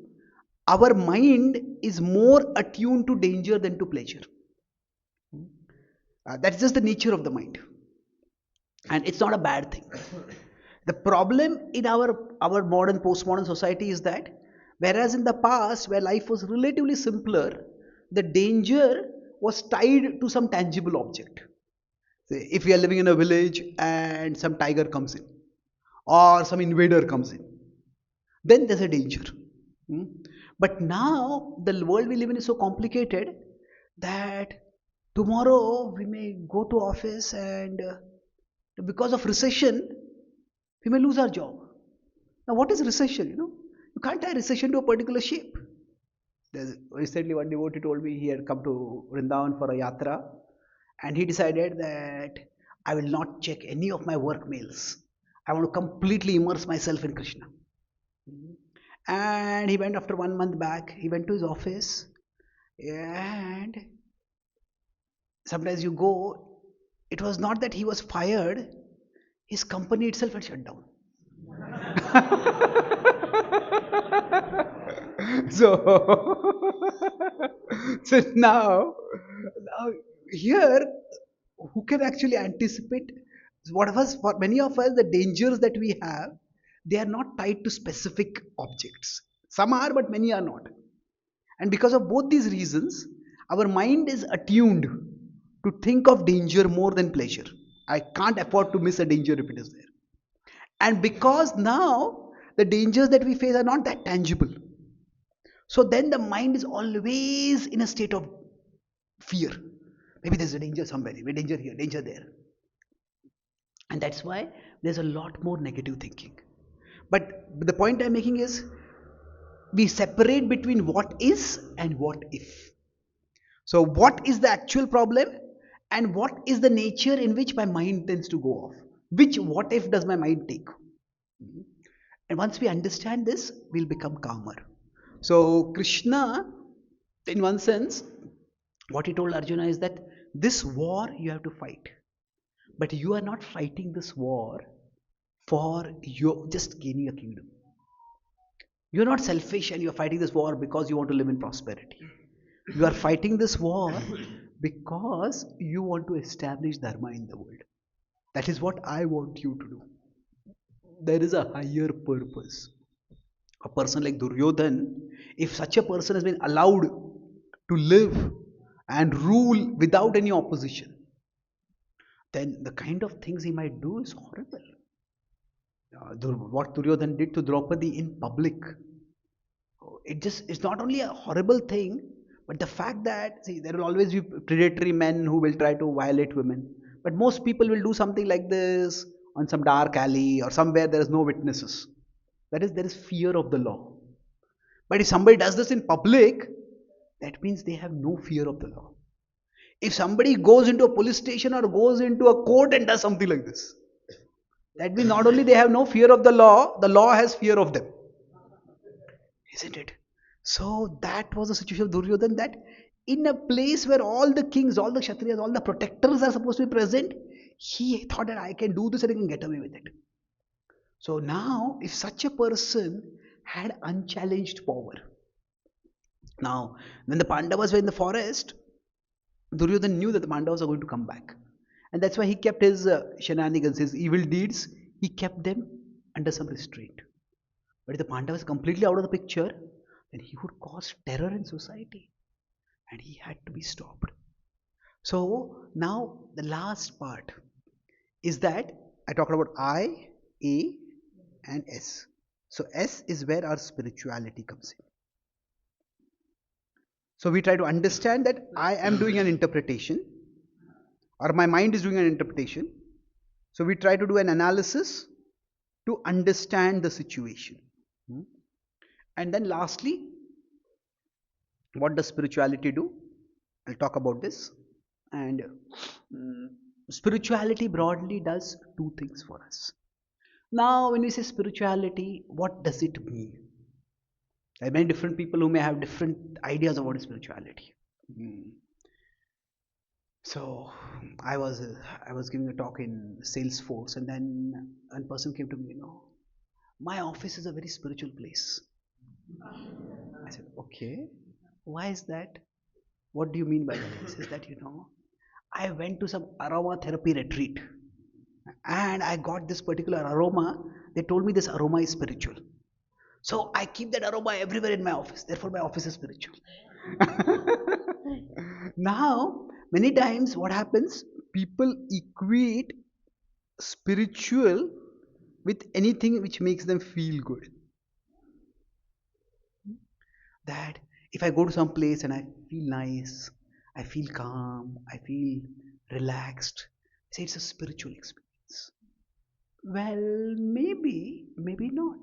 our mind is more attuned to danger than to pleasure. That's just the nature of the mind. And it's not a bad thing. The problem in our modern postmodern society is that whereas in the past where life was relatively simpler, the danger was tied to some tangible object. Say, if we are living in a village and some tiger comes in or some invader comes in, then there's a danger. Hmm? But now the world we live in is so complicated that tomorrow we may go to office and because of recession we may lose our job. Now, what is recession? You can't tie recession to a particular shape. There's recently one devotee told me he had come to Vrindavan for a yatra, and he decided that I will not check any of my work mails. I want to completely immerse myself in Krishna. And he went after 1 month back. He went to his office, and sometimes you go. It was not that he was fired; his company itself had shut down. So, so now here, who can actually anticipate what of us? For many of us, the dangers that we have, they are not tied to specific objects. Some are, but many are not. And because of both these reasons, our mind is attuned to think of danger more than pleasure. I can't afford to miss a danger if it is there. And because now the dangers that we face are not that tangible, so then the mind is always in a state of fear. Maybe there's a danger somewhere, maybe danger here, danger there. And that's why there's a lot more negative thinking. But the point I'm making is we separate between what is and what if. So, what is the actual problem and what is the nature in which my mind tends to go off? Which what if does my mind take? And once we understand this, we'll become calmer. So, Krishna, in one sense, what he told Arjuna is that this war you have to fight. But you are not fighting this war for your just gaining a kingdom. You're not selfish and you're fighting this war because you want to live in prosperity. You are fighting this war because you want to establish dharma in the world. That is what I want you to do. There is a higher purpose. A person like Duryodhan, if such a person has been allowed to live and rule without any opposition, then the kind of things he might do is horrible. What Duryodhan did to Draupadi in public, it's not only a horrible thing, but the fact that see there will always be predatory men who will try to violate women, but most people will do something like this on some dark alley or somewhere there is no witnesses. That is, there is fear of the law. But if somebody does this in public, that means they have no fear of the law. If somebody goes into a police station or goes into a court and does something like this, that means not only they have no fear of the law has fear of them. Isn't it? So that was the situation of Duryodhan, that in a place where all the kings, all the Kshatriyas, all the protectors are supposed to be present, he thought that I can do this and I can get away with it. So now, if such a person had unchallenged power, now when the Pandavas were in the forest, Duryodhan knew that the Pandavas are going to come back. And that's why he kept his shenanigans, his evil deeds, he kept them under some restraint. But if the Pandavas completely out of the picture, then he would cause terror in society. And he had to be stopped. So now the last part is that I talked about I, A, and S. So S is where our spirituality comes in. So we try to understand that I am doing an interpretation, or my mind is doing an interpretation. So we try to do an analysis, to understand the situation. Hmm. And then lastly, what does spirituality do? I'll talk about this. And mm, spirituality broadly does two things for us. Now, when we say spirituality, what does it mean? There are many different people who may have different ideas of what is spirituality. Mm. So I was giving a talk in Salesforce, and then one person came to me, my office is a very spiritual place. I said, okay, why is that? What do you mean by that? He says that, I went to some aromatherapy retreat and I got this particular aroma. They told me this aroma is spiritual. So I keep that aroma everywhere in my office. Therefore, my office is spiritual. Now, many times what happens, people equate spiritual with anything which makes them feel good. That if I go to some place and I feel nice, I feel calm, I feel relaxed, say it's a spiritual experience. Well, maybe not.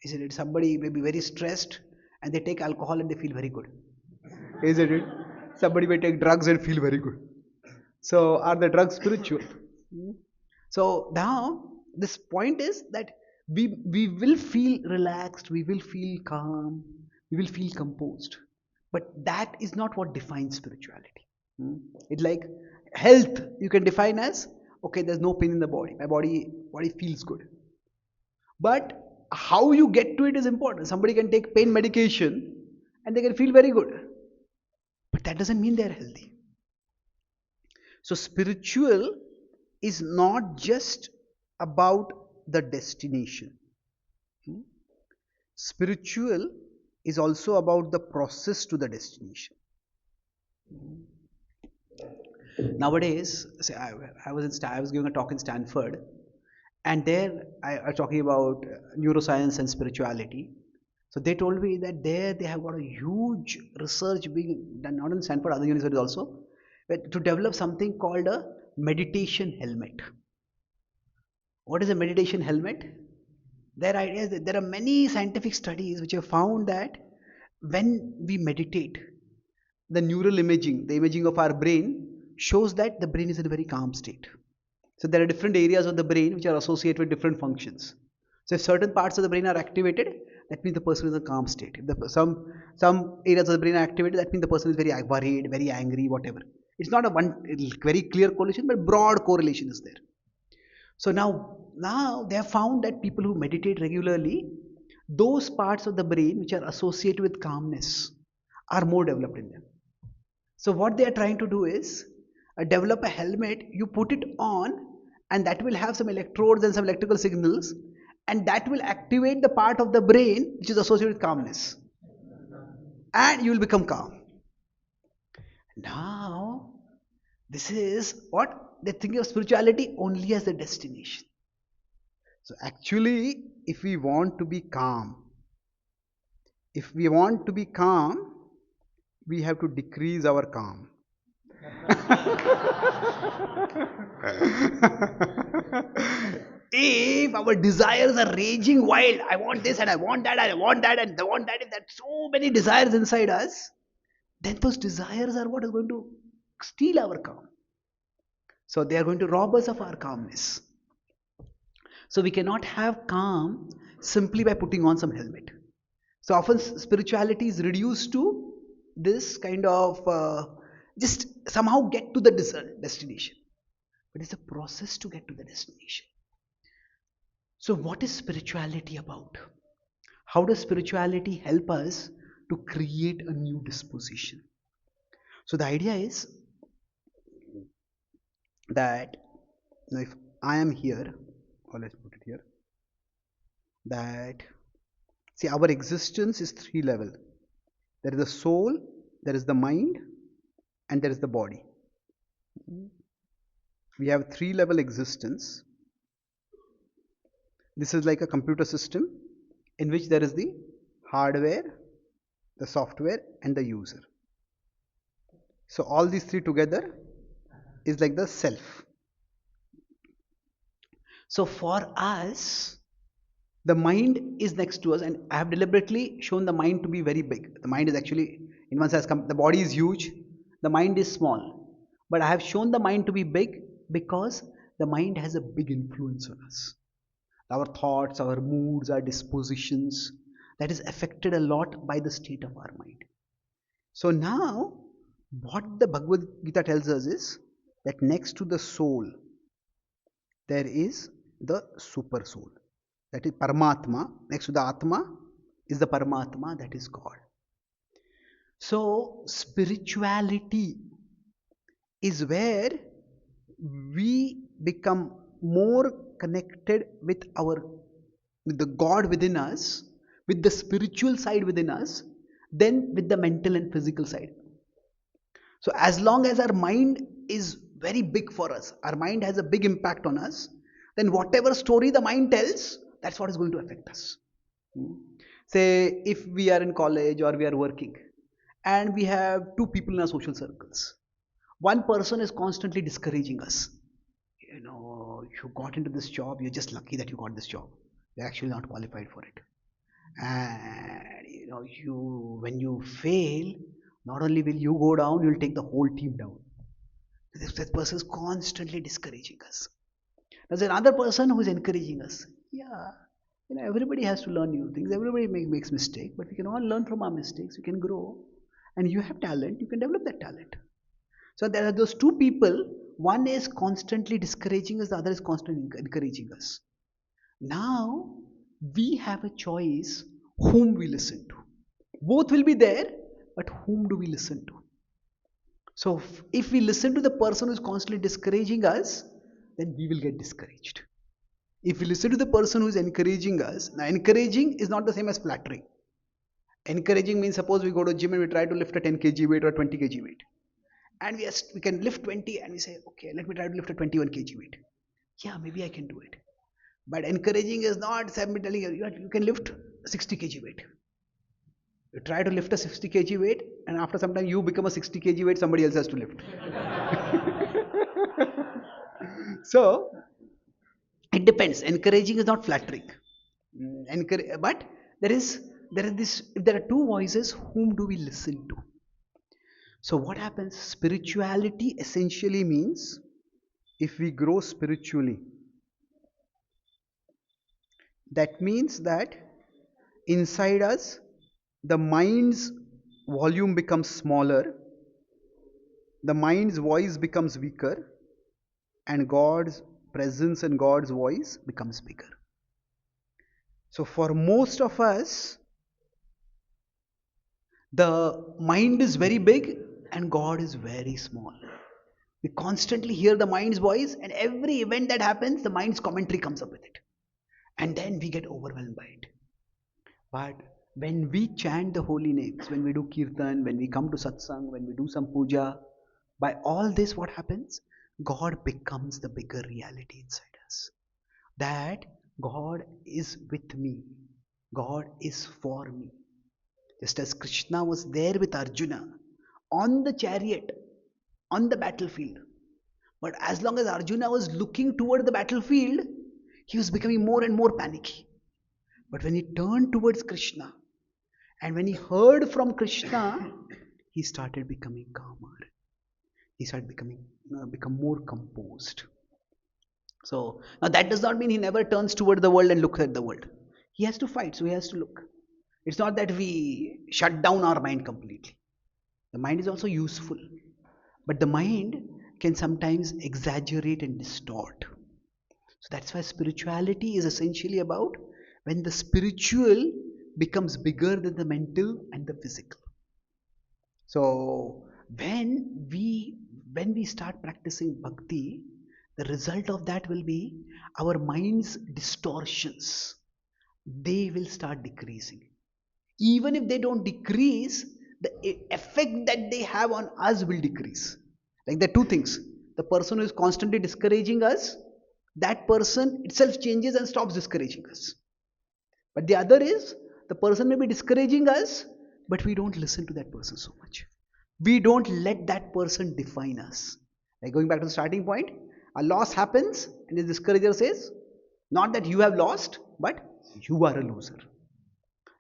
Isn't it? Somebody may be very stressed and they take alcohol and they feel very good. Isn't it? Somebody may take drugs and feel very good. So, are the drugs spiritual? Hmm. So, now this point is that we will feel relaxed, we will feel calm, we will feel composed. But that is not what defines spirituality. Hmm. It's like health, you can define as okay, there's no pain in the body, my body feels good. But how you get to it is important. Somebody can take pain medication and they can feel very good, but that doesn't mean they're healthy. So, spiritual is not just about the destination. Hmm? Spiritual is also about the process to the destination. Nowadays, say I was giving a talk in Stanford, and there I was talking about neuroscience and spirituality. So they told me that there they have got a huge research being done, not in Stanford, other universities also, to develop something called a meditation helmet. What is a meditation helmet? Their idea is that there are many scientific studies which have found that when we meditate, the neural imaging, the imaging of our brain, shows that the brain is in a very calm state. So there are different areas of the brain which are associated with different functions. So if certain parts of the brain are activated, that means the person is in a calm state. If some areas of the brain are activated, that means the person is very worried, very angry, whatever. It's not a one very clear correlation, but broad correlation is there. So now they have found that people who meditate regularly, those parts of the brain which are associated with calmness are more developed in them. So what they are trying to do is develop a helmet. You put it on, and that will have some electrodes and some electrical signals, and that will activate the part of the brain which is associated with calmness, and you will become calm. Now, this is what they think of spirituality only as a destination. So actually, if we want to be calm, we have to decrease our calm. If our desires are raging wild, I want this and I want that and I want that and I want that, if there are so many desires inside us, then those desires are what is going to steal our calm. So they are going to rob us of our calmness. So we cannot have calm simply by putting on some helmet. So often spirituality is reduced to this kind of just somehow get to the destination. But it's a process to get to the destination. So what is spirituality about? How does spirituality help us to create a new disposition? So the idea is that if I am here, or let's put it here, that see our existence is three level. There is the soul, there is the mind, and there is the body. We have three level existence. This is like a computer system in which there is the hardware, the software, and the user. So all these three together is like the self. So for us, the mind is next to us, and I have deliberately shown the mind to be very big. The mind is actually, in one sense, the body is huge, the mind is small. But I have shown the mind to be big because the mind has a big influence on us. Our thoughts, our moods, our dispositions, that is affected a lot by the state of our mind. So now, what the Bhagavad Gita tells us is that next to the soul, there is the super soul. That is Paramatma. Next to the Atma is the Paramatma, that is God. So, spirituality is where we become more connected with with the God within us, with the spiritual side within us, than with the mental and physical side. So as long as our mind is very big for us, our mind has a big impact on us, then whatever story the mind tells, that's what is going to affect us. Hmm. Say if we are in college or we are working and we have two people in our social circles. One person is constantly discouraging us. You got into this job, you're just lucky that you got this job. You're actually not qualified for it. And you when you fail, not only will you go down, you'll take the whole team down. This person is constantly discouraging us. There's another person who is encouraging us. Yeah, everybody has to learn new things. Everybody makes mistake, but we can all learn from our mistakes. We can grow, and you have talent. You can develop that talent. So there are those two people. One is constantly discouraging us. The other is constantly encouraging us. Now we have a choice whom we listen to. Both will be there, but whom do we listen to? So if we listen to the person who is constantly discouraging us, then we will get discouraged. If we listen to the person who is encouraging us, now encouraging is not the same as flattering. Encouraging means suppose we go to gym and we try to lift a 10 kg weight or 20 kg weight. And we can lift 20 and we say, okay, let me try to lift a 21 kg weight. Yeah, maybe I can do it. But encouraging is not simply telling you can lift 60 kg weight. You try to lift a 60 kg weight, and after some time you become a 60 kg weight, somebody else has to lift. So it depends. Encouraging is not flattering. But there is this. If there are two voices, whom do we listen to? So what happens? Spirituality essentially means if we grow spiritually, that means that inside us the mind's volume becomes smaller, the mind's voice becomes weaker, and God's presence and God's voice becomes bigger. So for most of us, the mind is very big and God is very small. We constantly hear the mind's voice, and every event that happens, the mind's commentary comes up with it. And then we get overwhelmed by it. But when we chant the holy names, when we do kirtan, when we come to satsang, when we do some puja, by all this, what happens? God becomes the bigger reality inside us. That God is with me, God is for me. Just as Krishna was there with Arjuna on the chariot, on the battlefield. But as long as Arjuna was looking toward the battlefield, he was becoming more and more panicky. But when he turned towards Krishna and when he heard from Krishna, he started becoming calmer. He started become more composed. So now that does not mean he never turns toward the world and looks at the world. He has to fight, so he has to look. It's not that we shut down our mind completely. The mind is also useful, but the mind can sometimes exaggerate and distort. So that's why spirituality is essentially about when the spiritual becomes bigger than the mental and the physical. So when we start practicing bhakti, the result of that will be our mind's distortions. They will start decreasing. Even if they don't decrease, the effect that they have on us will decrease. Like there are two things. The person who is constantly discouraging us, that person itself changes and stops discouraging us. But the other is the person may be discouraging us, but we don't listen to that person so much. We don't let that person define us. Like going back to the starting point, a loss happens, and the discourager says, Not that you have lost, but you are a loser.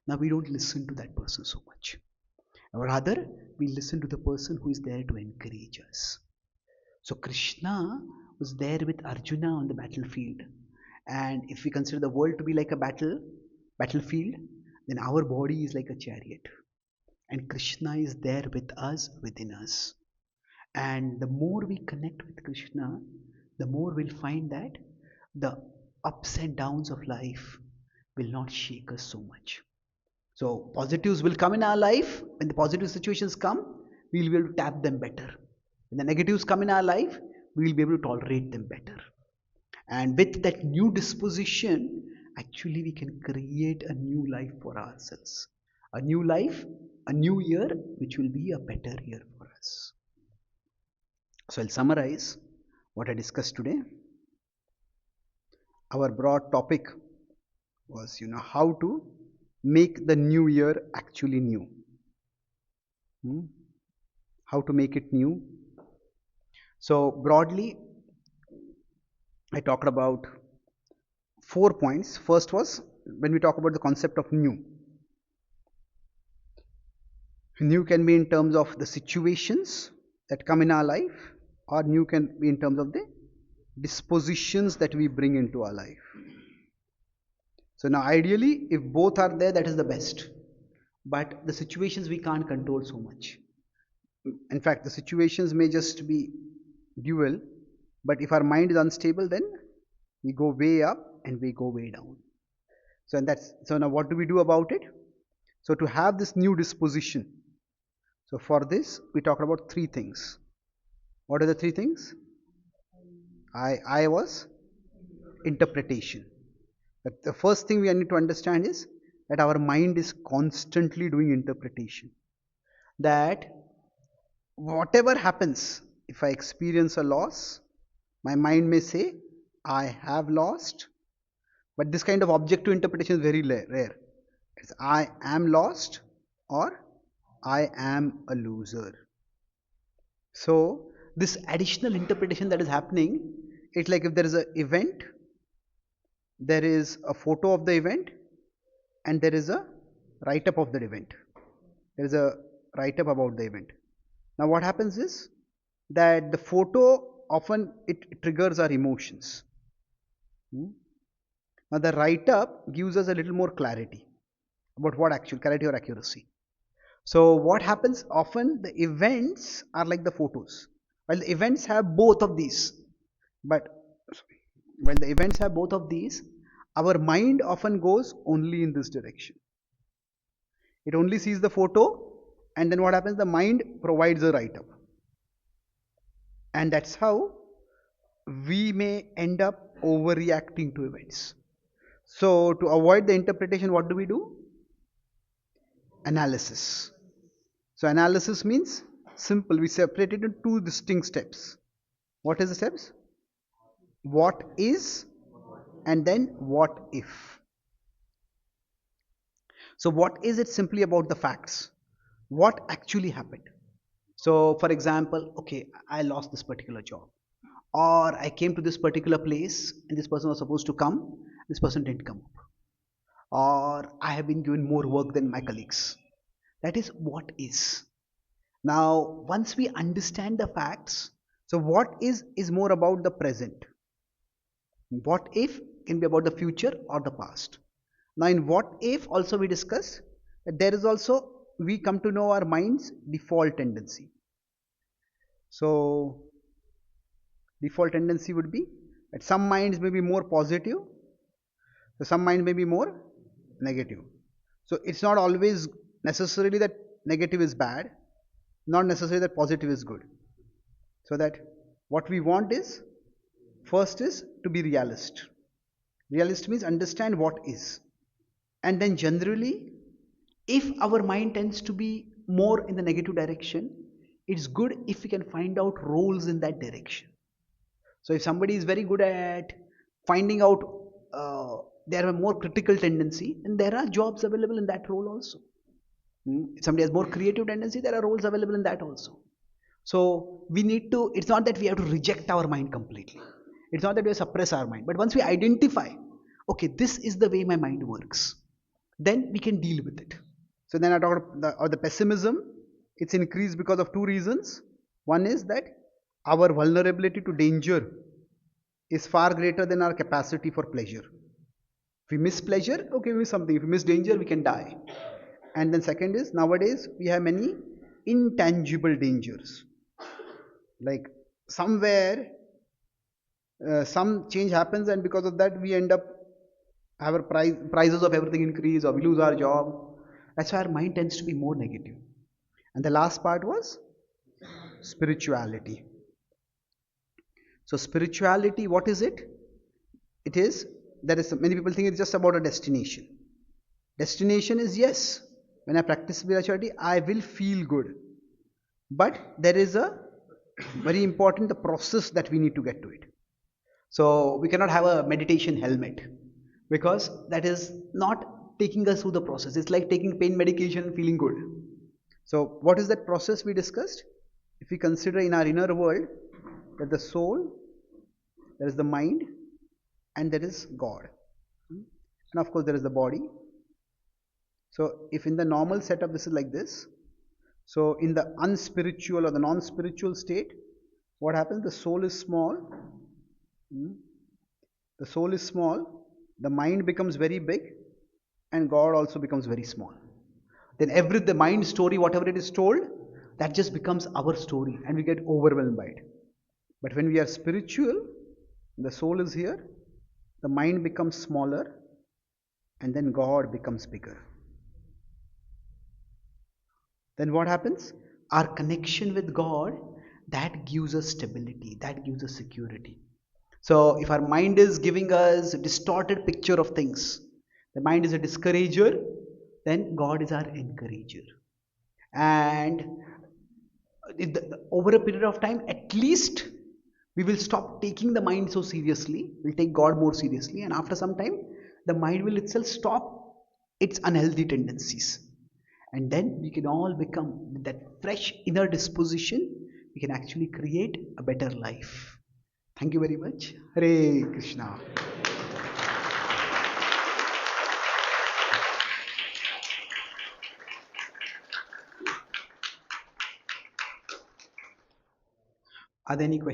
Now we don't listen to that person so much. Rather, we listen to the person who is there to encourage us. So Krishna was there with Arjuna on the battlefield. And if we consider the world to be like a battlefield, then our body is like a chariot. And Krishna is there with us, within us. And the more we connect with Krishna, the more we'll find that the ups and downs of life will not shake us so much. So positives will come in our life. When the positive situations come, we'll be able to tap them better. When the negatives come in our life, we'll be able to tolerate them better. And with that new disposition, actually we can create a new life for ourselves. A new life, a new year, which will be a better year for us. So I'll summarize what I discussed today. Our broad topic was, how to make the new year actually new. How to make it new. So broadly, I talked about 4 points. First was when we talk about the concept of new. New can be in terms of the situations that come in our life, or new can be in terms of the dispositions that we bring into our life. So now ideally, if both are there, that is the best. But the situations we can't control so much. In fact, the situations may just be dual, but if our mind is unstable, then we go way up and we go way down. So now what do we do about it? So to have this new disposition, so for this we talked about three things. What are the three things? I was interpretation. But the first thing we need to understand is that our mind is constantly doing interpretation. That whatever happens, if I experience a loss, my mind may say, I have lost. But this kind of objective interpretation is very rare. It's I am lost or I am a loser. So this additional interpretation that is happening, it's like if there is an event, there is a photo of the event, and there is a write-up of that event. There is a write-up about the event. Now what happens is that the photo often it triggers our emotions. Now the write-up gives us a little more clarity about what actual clarity or accuracy. So what happens often, the events are like the photos. While the events have both of these, but while the events have both of these, our mind often goes only in this direction. It only sees the photo, and then what happens? The mind provides a write-up. And that's how we may end up overreacting to events. So to avoid the interpretation, what do we do? Analysis. So analysis means simple. We separate it into two distinct steps. What is the steps? What is, and then what if. So what is it? Simply about the facts. What actually happened? So for example, okay, I lost this particular job, or I came to this particular place and this person was supposed to come, this person didn't come up, or I have been given more work than my colleagues. That is what is. Now once we understand the facts, so what is more about the present. What if can be about the future or the past. Now in what if also we discuss that there is also, we come to know our mind's default tendency. So default tendency would be that some minds may be more positive, so some minds may be more negative. So it's not always necessarily that negative is bad, not necessarily that positive is good. So that what we want is, first is to be realist. Realist means understand what is. And then generally, if our mind tends to be more in the negative direction, it's good if we can find out roles in that direction. So if somebody is very good at finding out they have a more critical tendency, then there are jobs available in that role also. If somebody has more creative tendency, there are roles available in that also. So we need to, it's not that we have to reject our mind completely. It's not that we suppress our mind. But once we identify Okay, this is the way my mind works. Then we can deal with it. So then I talked about the pessimism. It's increased because of two reasons. One is that our vulnerability to danger is far greater than our capacity for pleasure. If we miss pleasure, okay, we miss something. If we miss danger, we can die. And then second is nowadays we have many intangible dangers. Like somewhere some change happens, and because of that we end up our prices of everything increase, or we lose our job. That's why our mind tends to be more negative. And the last part was spirituality. So spirituality, what is it? It is, there is many people think it's just about a destination. Destination is, yes, when I practice spirituality I will feel good, but there is a very important the process that we need to get to it. So we cannot have a meditation helmet, because that is not taking us through the process. It's like taking pain medication and feeling good. So what is that process we discussed? If we consider in our inner world that the soul, there is the mind, and there is God, and of course there is the body. So if in the normal setup this is like this, so in the unspiritual or the non-spiritual state, what happens? The soul is small. Hmm? The soul is small, the mind becomes very big, and God also becomes very small. Then every the mind story, whatever it is told, that just becomes our story, and we get overwhelmed by it. But when we are spiritual, the soul is here, the mind becomes smaller, and then God becomes bigger. Then what happens? Our connection with God, that gives us stability, that gives us security. So if our mind is giving us a distorted picture of things, the mind is a discourager, then God is our encourager. And over a period of time, at least we will stop taking the mind so seriously. We'll take God more seriously, and after some time, the mind will itself stop its unhealthy tendencies. And then we can all become with that fresh inner disposition, we can actually create a better life. Thank you very much. Hare Krishna. Are there any questions?